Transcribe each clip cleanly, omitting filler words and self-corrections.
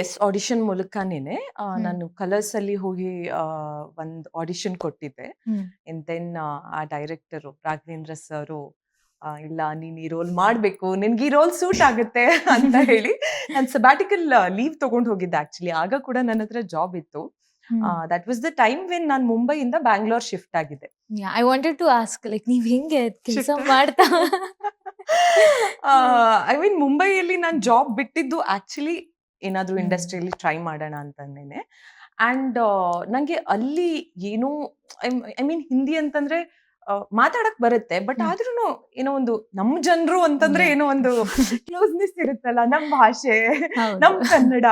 S, audition ಮೂಲಕನೇನೆ ಹ್ಮ್. ನಾನು colours ಅಲ್ಲಿ ಹೋಗಿ ಒಂದು ಆಡಿಷನ್ ಕೊಟ್ಟಿದ್ದೆ. ಹ್ಮ್. ಅಂಡ್ ದೆನ್ ಆ ಡೈರೆಕ್ಟರು ರಾಘವೇಂದ್ರ ಸರು ಇಲ್ಲ ನೀನ್ ಈ ರೋಲ್ ಮಾಡ್ಬೇಕು, ನಿನ್ಗೆ ಈ ರೋಲ್ ಸೂಟ್ ಆಗುತ್ತೆ ಅಂತ ಹೇಳಿ ನಾನು ಸಬ್ಯಾಟಿಕಲ್ ಲೀವ್ ತಗೊಂಡು ಹೋಗಿದ್ದೆ. ಆಕ್ಚುಲಿ ಆಗ ಕೂಡ ನನ್ನ ಹತ್ರ ಜಾಬ್ ಇತ್ತು. Hmm. That was the time when ನಾನು ಮುಂಬೈಯಿಂದ ಬ್ಯಾಂಗ್ಳೂರ್ ಶಿಫ್ಟ್ ಆಗಿದ್ದೆ. I wanted to ask like ನೀವ್ ಹೆಂಗೆ ಕೆಲಸ Shift. ಮಾಡ್ತಾ ಐ ಮೀನ್ ಮುಂಬೈಯಲ್ಲಿ ನಾನು ಜಾಬ್ ಬಿಟ್ಟಿದ್ದು ಆಕ್ಚುಲಿ ಏನಾದ್ರೂ ಹ್ಮ್. ಇಂಡಸ್ಟ್ರಿಯಲ್ಲಿ ಟ್ರೈ ಮಾಡೋಣ ಅಂತಂದೇನೆ. ಅಂಡ್ ನಂಗೆ ಅಲ್ಲಿ ಏನು ಐ ಮೀನ್ ಹಿಂದಿ ಅಂತಂದ್ರೆ ಮಾತಾಡಕ್ ಬರುತ್ತೆ, ಬಟ್ ಹ್ಮ್. ಆದ್ರೂ ಏನೋ ಒಂದು ನಮ್ ಜನರು ಅಂತಂದ್ರೆ ಏನೋ ಒಂದು ಕ್ಲೋಸ್ನೆಸ್ ಇರುತ್ತಲ್ಲ, ನಮ್ ಭಾಷೆ, ಹೌದು. ನಮ್ ಕನ್ನಡ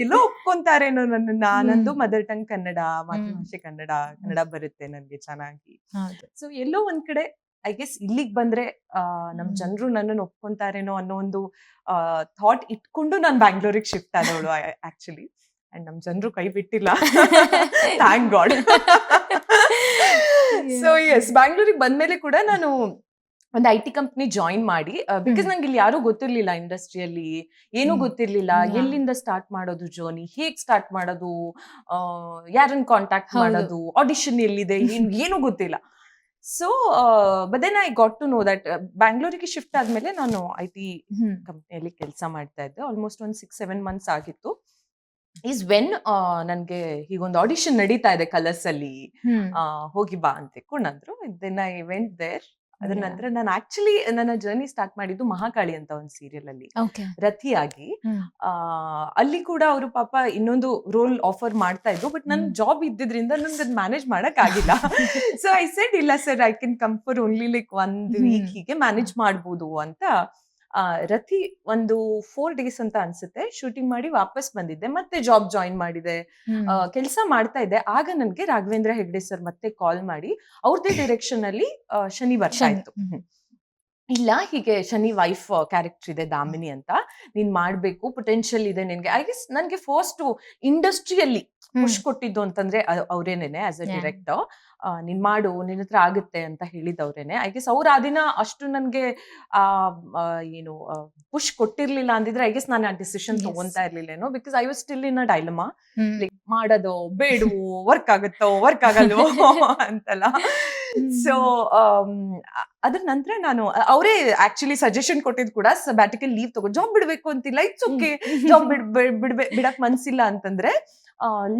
ಎಲ್ಲೋ ಒಪ್ಕೊಂತಾರೇನೋ ನನ್ನನ್ನ. ನಂದು ಹ್ಮ್. ಮದರ್ ಟಂಗ್ ಕನ್ನಡ, ಮಾತೃಭಾಷೆ ಕನ್ನಡ, ಕನ್ನಡ ಬರುತ್ತೆ ನನ್ಗೆ ಚೆನ್ನಾಗಿ. ಹೌದು. ಸೊ ಎಲ್ಲೋ ಒಂದ್ ಕಡೆ ಐ ಗೆಸ್ ಇಲ್ಲಿಗ್ ಬಂದ್ರೆ ನಮ್ ಹ್ಮ್. ಜನರು ನನ್ನನ್ನು ಒಪ್ಕೊಂತಾರೇನೋ ಅನ್ನೋ ಒಂದು ಥಾಟ್ ಇಟ್ಕೊಂಡು ನಾನು ಬ್ಯಾಂಗ್ಳೂರಿಗೆ ಶಿಫ್ಟ್ ಆದವಳು ಆಕ್ಚುಲಿ. ಅಂಡ್ ನಮ್ ಜನರು ಕೈ ಬಿಟ್ಟಿಲ್ಲ, ಥ್ಯಾಂಕ್ ಗಾಡ್. ಸೊ ಎಸ್, ಬ್ಯಾಂಗ್ಳೂರಿಗೆ ಬಂದ್ಮೇಲೆ ಕೂಡ ನಾನು ಒಂದು IT ಕಂಪ್ನಿ ಜಾಯಿನ್ ಮಾಡಿ, ಬಿಕಾಸ್ ನಂಗೆ ಇಲ್ಲಿ ಯಾರು ಗೊತ್ತಿರ್ಲಿಲ್ಲ, ಇಂಡಸ್ಟ್ರಿಯಲ್ಲಿ ಏನೂ ಹ್ಮ್. ಗೊತ್ತಿರ್ಲಿಲ್ಲ. Yeah. ಎಲ್ಲಿಂದ ಸ್ಟಾರ್ಟ್ ಮಾಡೋದು ಜರ್ನಿ, ಹೇಗ್ ಸ್ಟಾರ್ಟ್ ಮಾಡೋದು, ಯಾರನ್ನ ಕಾಂಟ್ಯಾಕ್ಟ್ ಹೌದು. ಮಾಡೋದು, ಆಡಿಷನ್ ಎಲ್ಲಿದೆ, ಏನೂ ಗೊತ್ತಿಲ್ಲ. So but then I got to know that ಬ್ಯಾಂಗ್ಳೂರಿಗೆ ಶಿಫ್ಟ್ ಆದ್ಮೇಲೆ ನಾನು IT ಹ್ಮ್. ಕಂಪ್ನಿಯಲ್ಲಿ ಕೆಲಸ ಮಾಡ್ತಾ ಇದ್ದೆ. ಆಲ್ಮೋಸ್ಟ್ ಒಂದು 6-7 ಮಂತ್ಸ್ ಆಗಿತ್ತು. ಈಸ್ ವೆನ್ ನನ್ಗೆ ಹೀಗೊಂದು ಆಡಿಷನ್ ನಡೀತಾ ಇದೆ ಕಲರ್ಸ್ ಅಲ್ಲಿ, ಹ್ಮ್. ಹೋಗಿ ಬಾ ಅಂತ ಕೊಂಡಂದ್ರು. Then I went there. ಅದ್ರ Yeah. ನಂತರ ನಾನು ಆಕ್ಚುಲಿ ನನ್ನ ಜರ್ನಿ ಸ್ಟಾರ್ಟ್ ಮಾಡಿದ್ದು ಮಹಾಕಾಳಿ ಅಂತ ಒಂದು ಸೀರಿಯಲ್ ಅಲ್ಲಿ Okay. ರಥಿಯಾಗಿ. ಹ್ಮ್. ಅಲ್ಲಿ ಕೂಡ ಅವರು ಪಾಪ ಇನ್ನೊಂದು ರೋಲ್ ಆಫರ್ ಮಾಡ್ತಾ ಇದ್ರು, ಬಟ್ ನನ್ ಜಾಬ್ ಇದ್ದಿದ್ರಿಂದ ನನ್ಗೆ ಅದ್ ಮ್ಯಾನೇಜ್ ಮಾಡಕ್ ಆಗಿಲ್ಲ. ಸೊ ಐ ಸೆಡ್ ಇಲ್ಲ sir, I can come for only like 1 week, ಹೀಗೆ ಮ್ಯಾನೇಜ್ ಮಾಡ್ಬೋದು ಅಂತ. ರಥಿ ಒಂದು 4 ಡೇಸ್ ಅಂತ ಅನ್ಸುತ್ತೆ ಶೂಟಿಂಗ್ ಮಾಡಿ ವಾಪಸ್ ಬಂದಿದ್ದೆ. ಮತ್ತೆ ಜಾಬ್ ಜಾಯಿನ್ ಮಾಡಿದೆ, ಹ್ಮ್. ಕೆಲಸ ಮಾಡ್ತಾ ಇದ್ದೆ. ಆಗ ನನ್ಗೆ ರಾಘವೇಂದ್ರ ಹೆಗ್ಡೆ ಸರ್ ಮತ್ತೆ ಕಾಲ್ ಮಾಡಿ ಅವ್ರದೇ ಡೈರೆಕ್ಷನ್ ಅಲ್ಲಿ ಶನಿ ಬರ್ತಾ ಶನಿ. ಇತ್ತು. ಇಲ್ಲ ಹೀಗೆ ಶನಿ ವೈಫ್ ಕ್ಯಾರೆಕ್ಟರ್ ಇದೆ ದಾಮಿನಿ ಅಂತ, ನೀನ್ ಮಾಡ್ಬೇಕು, ಪೊಟೆನ್ಶಿಯಲ್ ಇದೆ ನಿನ್ಗೆ. ಐ ಗೆಸ್ ನನ್ಗೆ ಫಸ್ಟ್ ಇಂಡಸ್ಟ್ರಿಯಲ್ಲಿ ಪುಷ್ ಕೊಟ್ಟಿದ್ದು ಅಂತಂದ್ರೆ ಅವ್ರೇನೇನೆ ಆಸ್ ಅ Yeah. ಡೈರೆಕ್ಟರ್. ನೀನ್ ಮಾಡು, ನಿನ್ ಹತ್ರ ಆಗುತ್ತೆ ಅಂತ ಹೇಳಿದವ್ರೇನೆ. ಐ ಗೆಸ್ ಅವ್ರ ಆ ದಿನ ಅಷ್ಟು ನನ್ಗೆ ಆ ಆ, ಏನು ಪುಷ್ ಕೊಟ್ಟಿರ್ಲಿಲ್ಲ ಅಂದಿದ್ರೆ ಐ ಗೆಸ್ ನಾನು ಆ ಡಿಸಿಷನ್ Yes. ತಗೊಂತಾ ಇರ್ಲಿಲ್ಲೇನೋ. Because I was still in a dilemma, hmm. Like ಮಾಡೋದು ಬೇಡವೋ, ವರ್ಕ್ ಆಗುತ್ತೋ ವರ್ಕ್ ಆಗಲ್ವೋ ಅಂತಲ್ಲ. ಸೊ ಅದ್ರ ನಂತರ ನಾನು ಅವರೇ ಆಕ್ಚುಲಿ ಸಜೆಷನ್ ಕೊಟ್ಟಿದ್ ಕೂಡ ಸಬ್ಯಾಟಿಕಲ್ ಲೀವ್ ತಗೋ, ಜಾಬ್ ಬಿಡ್ಬೇಕು ಅಂತಿಲ್ಲ, ಇಟ್ಸ್ ಓಕೆ, ಜಾಬ್ ಬಿಡಕ್ ಮನ್ಸಿಲ್ಲ ಅಂತಂದ್ರೆ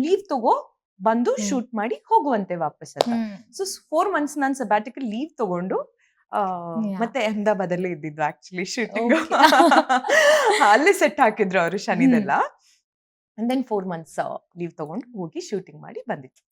ಲೀವ್ ತಗೋ, ಬಂದು ಶೂಟ್ ಮಾಡಿ ಹೋಗುವಂತೆ ವಾಪಸ್ ಅಂತ. ಹ್ಮ್. ಸೊ 4 ಮಂತ್ಸ್ ನಾನು ಸಬ್ಯಾಟಿಕಲ್ ಲೀವ್ ತಗೊಂಡು Yeah. ಮತ್ತೆ ಅಹಮದಾಬಾದಲ್ಲೇ ಇದ್ದಿದ್ದು ಆಕ್ಚುಲಿ ಶೂಟಿಂಗ್. Okay. ಅಲ್ಲೇ ಸೆಟ್ ಹಾಕಿದ್ರು ಅವರು ಶನಿದೆಲ್ಲ. ಅಂಡ್ ದೆನ್ 4 ಮಂತ್ಸ್ ಲೀವ್ ತಗೊಂಡು ಹೋಗಿ ಶೂಟಿಂಗ್ ಮಾಡಿ ಬಂದಿತ್ತು.